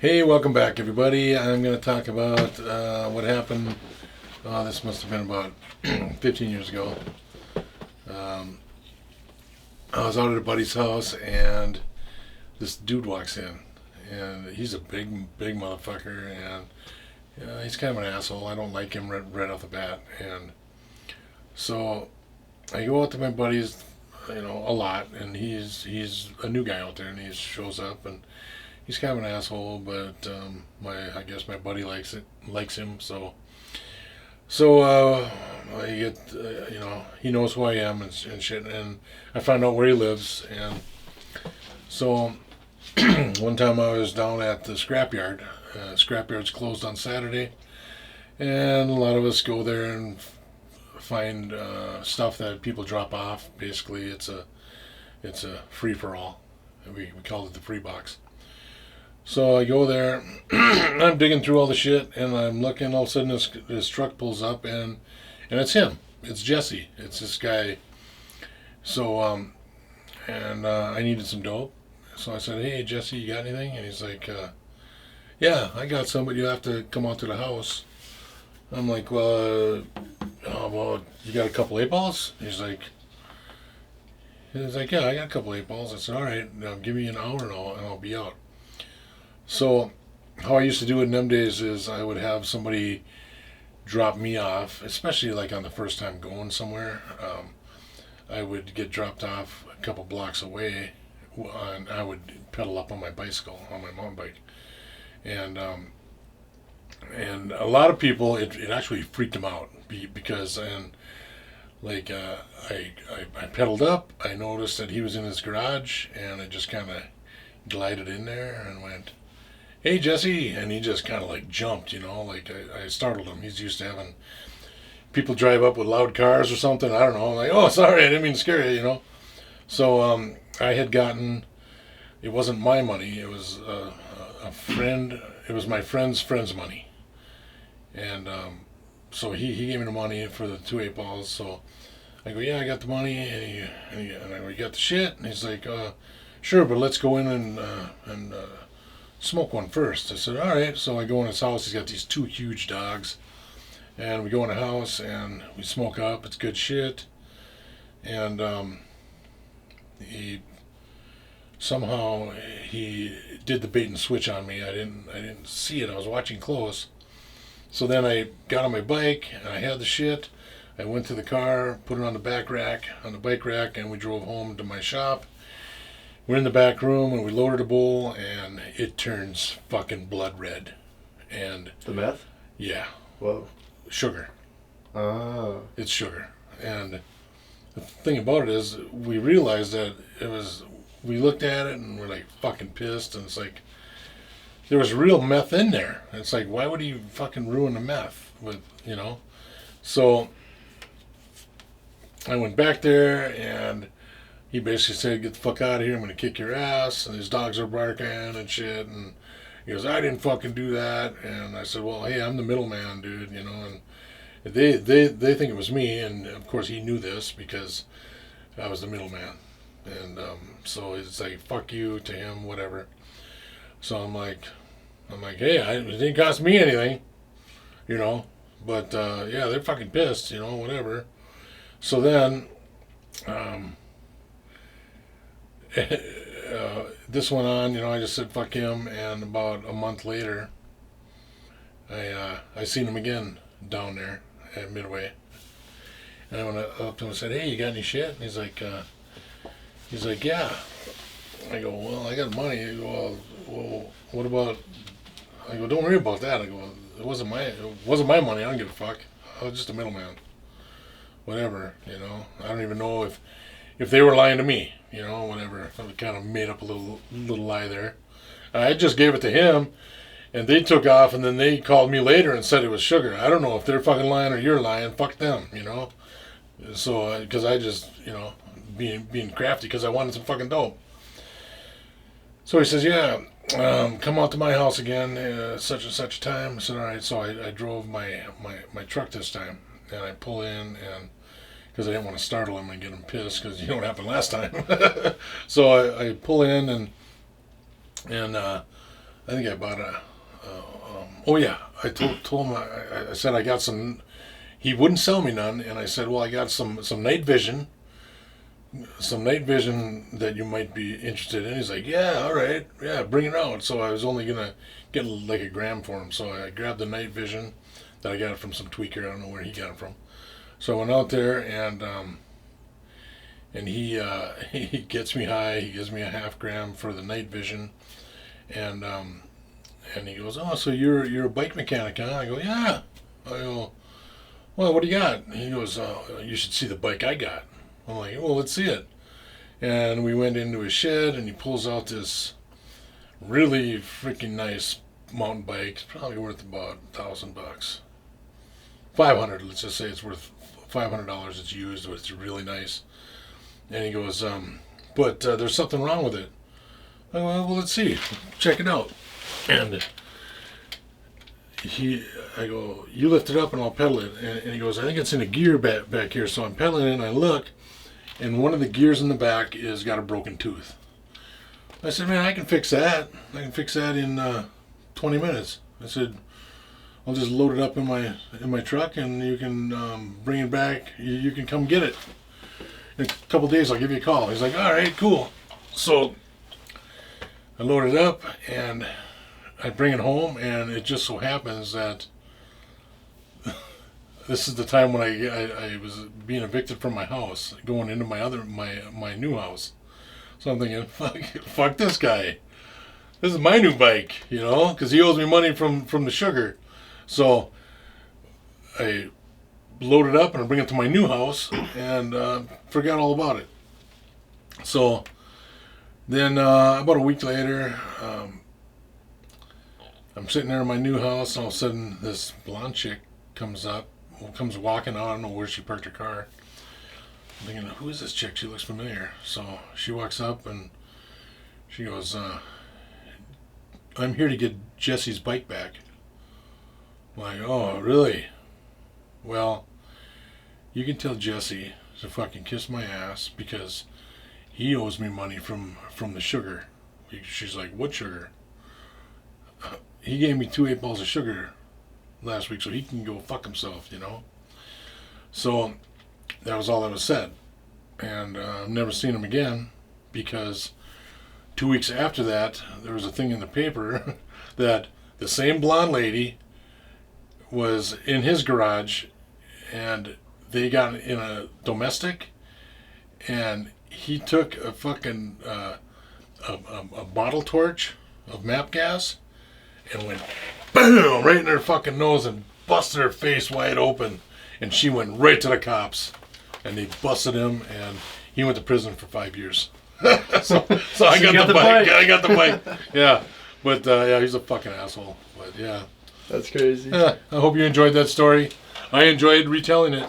Hey, welcome back, everybody. I'm going to talk about what happened. This must have been about 15 years ago. Um, I was out at a buddy's house, and this dude walks in, and he's a big motherfucker, and he's kind of an asshole. I don't like him right off the bat, and so I go out to my buddy's, a lot, and he's a new guy out there, and he shows up, and he's kind of an asshole, but I guess my buddy likes him. So I get he knows who I am and shit, and I find out where he lives, and so one time I was down at the scrapyard. Scrapyard's closed on Saturday, and a lot of us go there and find stuff that people drop off. Basically, it's a free for all. We call it the free box. So I go there, I'm digging through all the shit, and I'm looking. All of a sudden, this truck pulls up, and it's him. It's Jesse. It's this guy. So I needed some dope. So I said, "Hey Jesse, you got anything?" And he's like, "Yeah, I got some, but you have to come out to the house." I'm like, "Well, you got a couple 8 balls?" He's like, "Yeah, I got a couple 8 balls." I said, "All right, now give me an hour and I'll be out." So, how I used to do it in them days is I would have somebody drop me off, especially like on the first time going somewhere. I would get dropped off a couple blocks away, and I would pedal up on my bicycle, on my mountain bike, and a lot of people it actually freaked them out because like I pedaled up, I noticed that he was in his garage, and I just kind of glided in there and went, "Hey Jesse," and he just kind of like jumped, like I startled him. He's used to having people drive up with loud cars or something. I don't know. I'm like, "Oh, sorry, I didn't mean to scare you." So I had gotten. It wasn't my money. It was a friend. It was my friend's money, and so he gave me the money for the two 8 balls. So I go, "Yeah, I got the money," and I go, "You got the shit?" And he's like, "Sure, but let's go in and smoke one first." I said, "All right." So I go in his house. He's got these two huge dogs, and we go in the house and we smoke up. It's good shit. And he somehow he did the bait and switch on me. I didn't see it. I was watching close. So then I got on my bike and I had the shit. I went to the car, put it on the bike rack, and we drove home to my shop. We're in the back room and we loaded a bowl, and it turns fucking blood red. And The meth? yeah, Whoa. sugar. Ah. It's sugar. And the thing about it is, we realized that we looked at it and we're like fucking pissed. And it's like, there was real meth in there. And it's like, why would he fucking ruin the meth So I went back there, and he basically said, "Get the fuck out of here. I'm going to kick your ass." And his dogs are barking and shit. And he goes, "I didn't fucking do that." And I said, "Well, hey, I'm the middleman, dude, And they think it was me. And of course, he knew this because I was the middleman. And so it's like, fuck you to him, whatever. So I'm like, "Hey, it didn't cost me anything, you know. But yeah, they're fucking pissed, whatever." So then, this went on, I just said fuck him, and about a month later, I seen him again down there at Midway, and I went up to him and said, "Hey, you got any shit?" And he's like, "Yeah." I go, "Well, I got money." I go, "Well, what about?" I go, "Don't worry about that." I go, It wasn't my money. I don't give a fuck. I was just a middleman. Whatever, I don't even know if they were lying to me, whatever. I kind of made up a little lie there. I just gave it to him, and they took off, and then they called me later and said it was sugar. I don't know if they're fucking lying or you're lying. Fuck them, So, because I just, being crafty because I wanted some fucking dope. So he says, "Yeah, come out to my house again, such and such time." I said, "All right." So I drove my truck this time, and I pull in, and because I didn't want to startle him and get him pissed, because what happened last time. So I pull in, and I think I bought a. Oh yeah, I told him I said I got some. He wouldn't sell me none, and I said, well, I got some night vision, that you might be interested in. He's like, yeah, all right, yeah, bring it out. So I was only gonna get like a gram for him. So I grabbed the night vision that I got from some tweaker. I don't know where he got it from. So I went out there and he he gets me high. He gives me a half gram for the night vision, and he goes, oh, so you're a bike mechanic, huh? I go, yeah. I go, well, what do you got? He goes, you should see the bike I got. I'm like, well, let's see it. And we went into his shed, and he pulls out this really freaking nice mountain bike. It's probably worth about $1,000. 500. Let's just say it's worth $500. It's used, but it's really nice. And he goes, but there's something wrong with it. I go, well, let's see. Check it out. And I go, you lift it up and I'll pedal it. And he goes, I think it's in a gear back here. So I'm pedaling it and I look, and one of the gears in the back is got a broken tooth. I said, man, I can fix that. I can fix that in 20 minutes. I said, I'll just load it up in my truck and you can bring it back. You can come get it. In a couple days, I'll give you a call. He's like, all right, cool. So I load it up and I bring it home, and it just so happens that this is the time when I was being evicted from my house, going into my new house. So I'm thinking, fuck this guy. This is my new bike, because he owes me money from the sugar. So I load it up and I bring it to my new house and forgot all about it. So then about a week later, I'm sitting there in my new house, and all of a sudden this blonde chick comes walking out. I don't know where she parked her car. I'm thinking, who is this chick? She looks familiar. So she walks up and she goes, I'm here to get Jesse's bike back. I'm like, oh, really? Well, you can tell Jesse to fucking kiss my ass because he owes me money from the sugar. She's like, what sugar? He gave me 2 8-balls of sugar last week, so he can go fuck himself, So that was all that was said. And I've never seen him again because 2 weeks after that, there was a thing in the paper that the same blonde lady was in his garage and they got in a domestic, and he took a fucking a bottle torch of MAP gas and went boom right in her fucking nose and busted her face wide open, and she went right to the cops, and they busted him, and he went to prison for 5 years. so I got the bike. I got the bike. Yeah, but yeah, he's a fucking asshole. But yeah, that's crazy. I hope you enjoyed that story. I enjoyed retelling it.